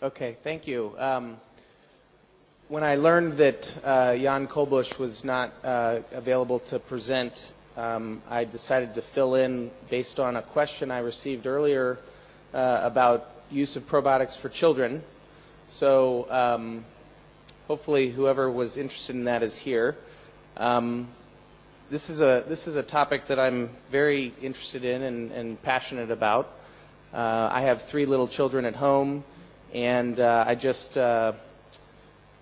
Okay, thank you. When I learned that Jan Kolbusz was not available to present, I decided to fill in based on a question I received earlier about use of probiotics for children. So hopefully whoever was interested in that is here. This is a topic that I'm very interested in and passionate about. I have 3 little children at home, and I just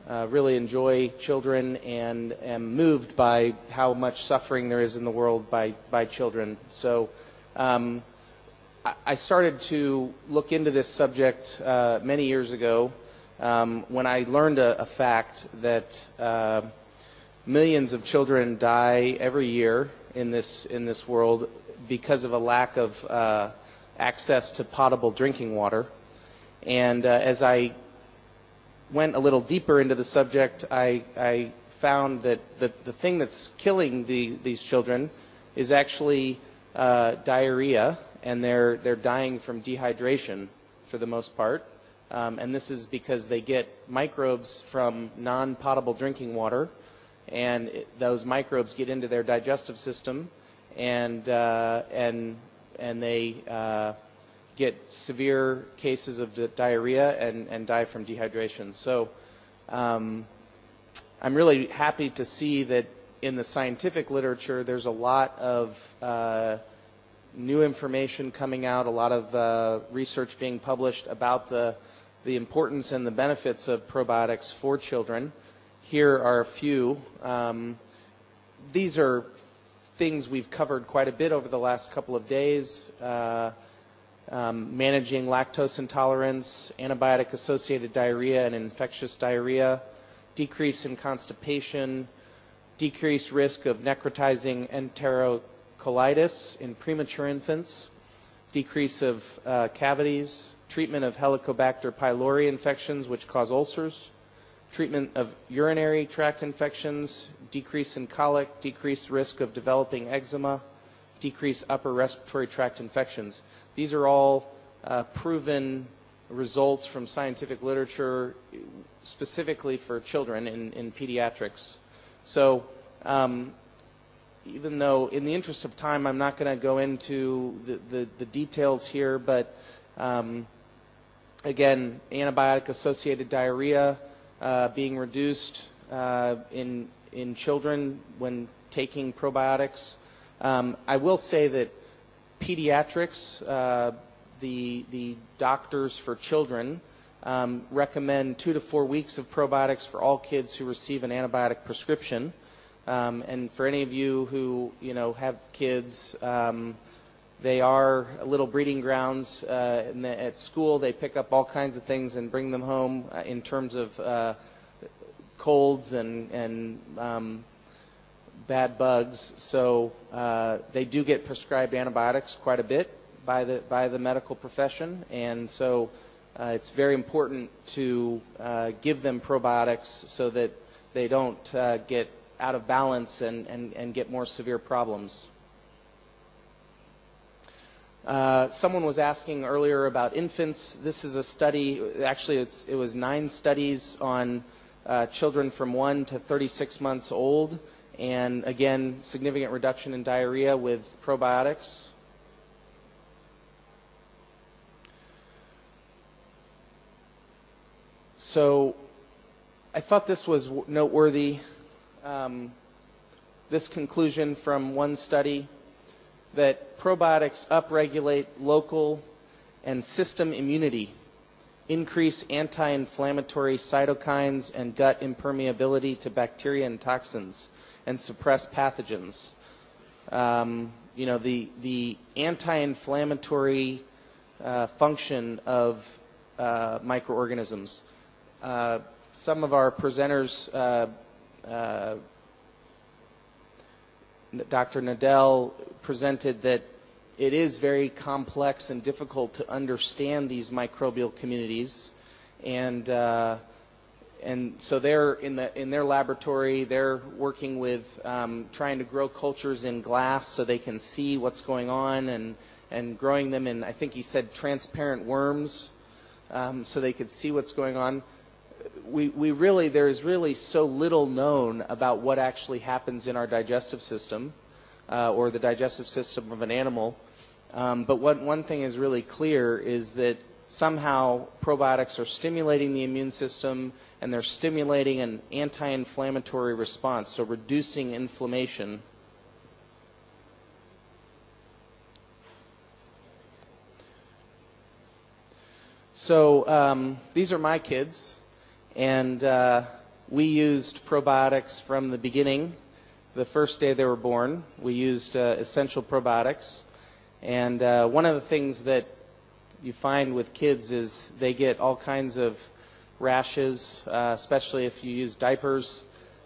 really enjoy children and am moved by how much suffering there is in the world by children. So I started to look into this subject many years ago when I learned a fact that millions of children die every year in this world because of a lack of access to potable drinking water. And as I went a little deeper into the subject, I found that the thing that's killing these children is actually diarrhea, and they're dying from dehydration for the most part. And this is because they get microbes from non-potable drinking water, and those microbes get into their digestive system, and they get severe cases of diarrhea and die from dehydration. So I'm really happy to see that in the scientific literature there's a lot of new information coming out, a lot of research being published about the importance and the benefits of probiotics for children. Here are a few. These are things we've covered quite a bit over the last couple of days. Managing lactose intolerance, antibiotic-associated diarrhea and infectious diarrhea, decrease in constipation, decreased risk of necrotizing enterocolitis in premature infants, decrease of cavities, treatment of Helicobacter pylori infections which cause ulcers, treatment of urinary tract infections, decrease in colic, decreased risk of developing eczema, decreased upper respiratory tract infections. These are all proven results from scientific literature specifically for children in pediatrics. So even though in the interest of time I'm not going to go into the details here, but again, antibiotic-associated diarrhea being reduced in children when taking probiotics. I will say that pediatrics, the doctors for children, recommend 2 to 4 weeks of probiotics for all kids who receive an antibiotic prescription. And for any of you who have kids, they are little breeding grounds. At school, they pick up all kinds of things and bring them home in terms of colds and bad bugs. So they do get prescribed antibiotics quite a bit by the medical profession, and so it's very important to give them probiotics so that they don't get out of balance and get more severe problems. Someone was asking earlier about infants. This is a study, actually it was 9 studies on children from 1 to 36 months old, and again, significant reduction in diarrhea with probiotics. So I thought this was noteworthy, this conclusion from one study, that probiotics upregulate local and system immunity, increase anti-inflammatory cytokines and gut impermeability to bacteria and toxins, and suppress pathogens. The anti-inflammatory function of microorganisms. Some of our presenters, Dr. Nadell presented that it is very complex and difficult to understand these microbial communities, and so they're in their laboratory. They're working with trying to grow cultures in glass so they can see what's going on, and growing them in, I think he said, transparent worms, so they could see what's going on. There's really so little known about what actually happens in our digestive system or the digestive system of an animal. But one thing is really clear is that somehow probiotics are stimulating the immune system, and they're stimulating an anti-inflammatory response, so reducing inflammation. So these are my kids, and we used probiotics from the beginning. The first day they were born, we used essential probiotics. And one of the things that you find with kids is they get all kinds of rashes, especially if you use diapers.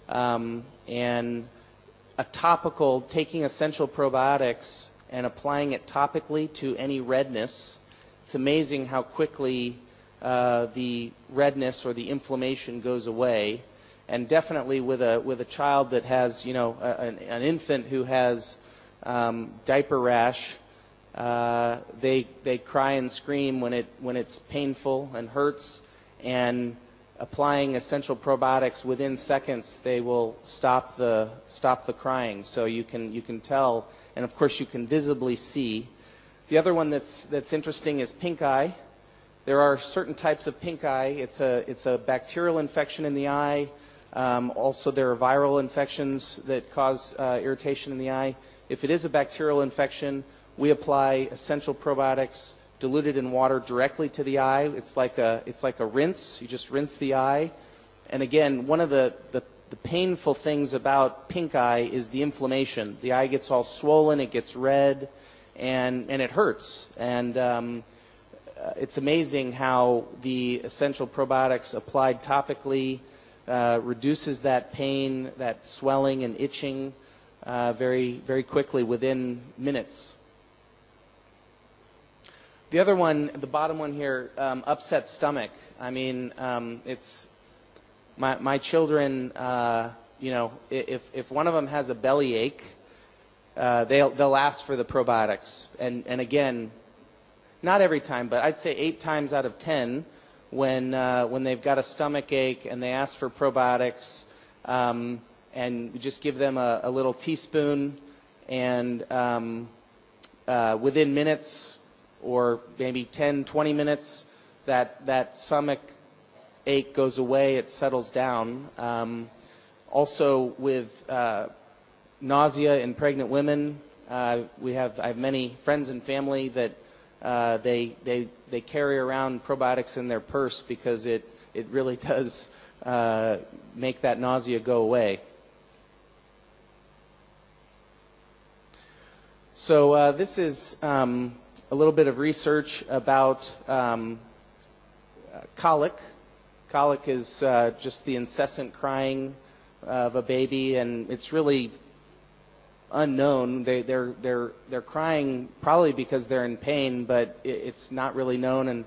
And taking essential probiotics and applying it topically to any redness, it's amazing how quickly the redness or the inflammation goes away. And definitely with a child that has, an infant who has diaper rash, they cry and scream when it's painful and hurts, and applying essential probiotics within seconds, they will stop the crying. So you can tell, and of course you can visibly see. The other one that's interesting is pink eye. There are certain types of pink eye. It's a bacterial infection in the eye. Also, there are viral infections that cause irritation in the eye. If it is a bacterial infection, we apply essential probiotics diluted in water directly to the eye. It's like a rinse. You just rinse the eye. And again, one of the painful things about pink eye is the inflammation. The eye gets all swollen, it gets red, and it hurts. And it's amazing how the essential probiotics applied topically reduces that pain, that swelling and itching very, very quickly within minutes. The other one, the bottom one here, upset stomach. I mean, it's my children. If one of them has a belly ache, they'll ask for the probiotics. And again, not every time, but I'd say 8 times out of 10, when they've got a stomach ache and they ask for probiotics, and we just give them a little teaspoon, and within minutes, or maybe 10, 20 minutes, that stomach ache goes away, it settles down. Also with nausea in pregnant women, I have many friends and family that they carry around probiotics in their purse because it really does make that nausea go away. So this is a little bit of research about colic. Colic is just the incessant crying of a baby, and it's really unknown. They're crying probably because they're in pain, but it's not really known and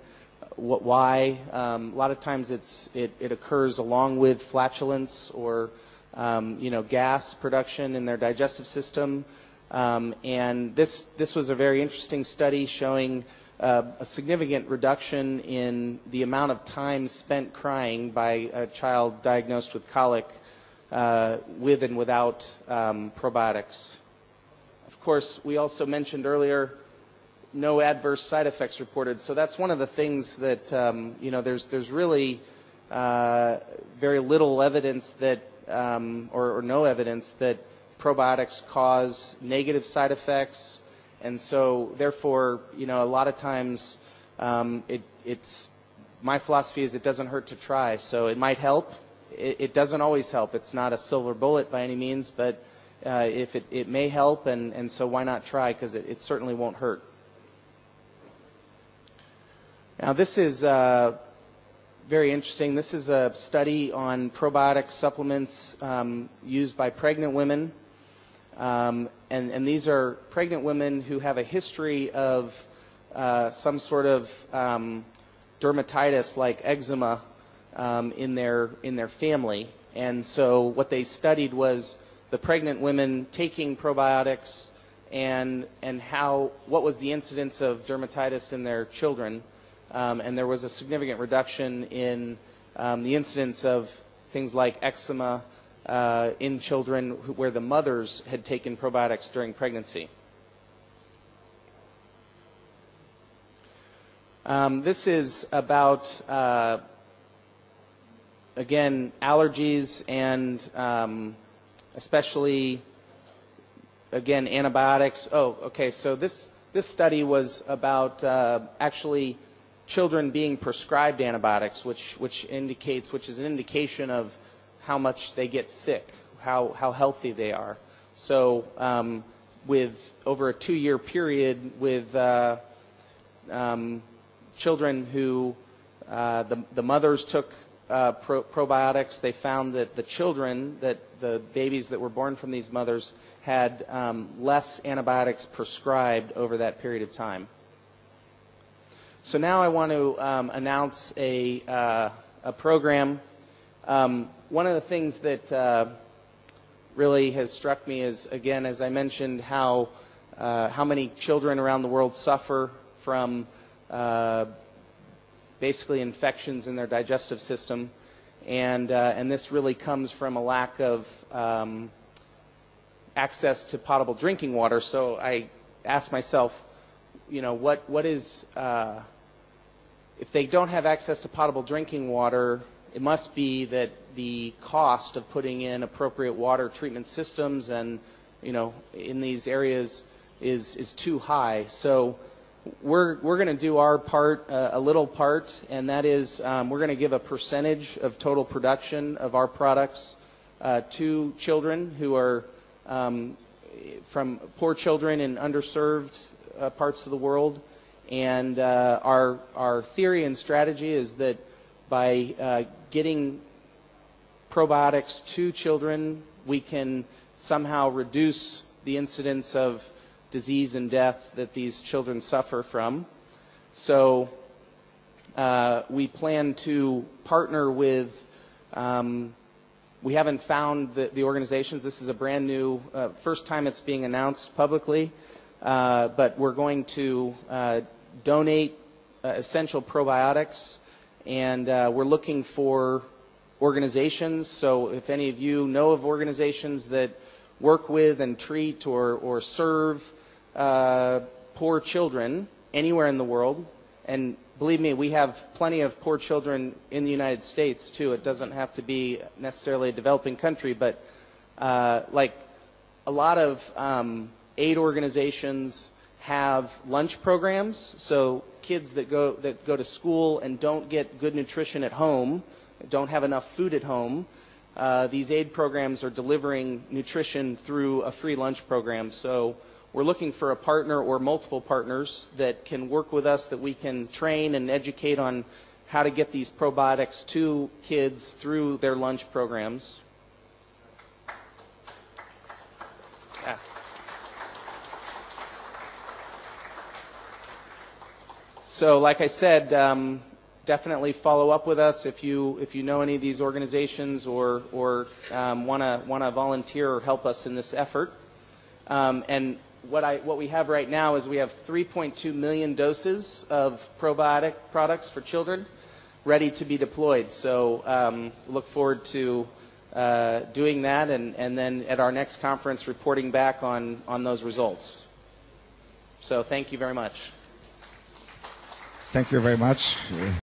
why. A lot of times it occurs along with flatulence or gas production in their digestive system. And this was a very interesting study showing a significant reduction in the amount of time spent crying by a child diagnosed with colic with and without probiotics. Of course, we also mentioned earlier no adverse side effects reported. So that's one of the things that there's really very little evidence that or no evidence that probiotics cause negative side effects, and so therefore, a lot of times, it's my philosophy is it doesn't hurt to try. So it might help. It doesn't always help. It's not a silver bullet by any means, but if it may help, and so why not try? Because it certainly won't hurt. Now this is very interesting. This is a study on probiotic supplements used by pregnant women. And these are pregnant women who have a history of some sort of dermatitis like eczema in their family. And so what they studied was the pregnant women taking probiotics and what was the incidence of dermatitis in their children and there was a significant reduction in the incidence of things like eczema in children where the mothers had taken probiotics during pregnancy. This is about, again, allergies and especially, again, antibiotics. Oh, okay, so this study was about actually children being prescribed antibiotics, which is an indication of how much they get sick, how healthy they are. So with over a 2-year period with children who the mothers took probiotics, they found that the babies that were born from these mothers had less antibiotics prescribed over that period of time. So now I want to announce a program. One of the things that really has struck me is, again, as I mentioned, how many children around the world suffer from basically infections in their digestive system, and this really comes from a lack of access to potable drinking water. So I asked myself, what is if they don't have access to potable drinking water, it must be that the cost of putting in appropriate water treatment systems and in these areas is too high. So we're going to do our part, a little part, and that is we're going to give a percentage of total production of our products to children who are from poor children in underserved parts of the world. And our theory and strategy is that by getting probiotics to children, we can somehow reduce the incidence of disease and death that these children suffer from. So we plan to partner with, we haven't found the organizations. This is a brand new, first time it's being announced publicly, but we're going to donate essential probiotics, and we're looking for organizations. So if any of you know of organizations that work with and treat or serve poor children anywhere in the world, and believe me, we have plenty of poor children in the United States too. It doesn't have to be necessarily a developing country, but like a lot of aid organizations have lunch programs. So kids that go to school and don't get good nutrition at home, don't have enough food at home, these aid programs are delivering nutrition through a free lunch program. So we're looking for a partner or multiple partners that can work with us, that we can train and educate on how to get these probiotics to kids through their lunch programs. Yeah. So like I said, definitely follow up with us if you know any of these organizations or want to volunteer or help us in this effort. And what we have right now is we have 3.2 million doses of probiotic products for children ready to be deployed. So look forward to doing that, and then at our next conference reporting back on those results. So thank you very much. Thank you very much.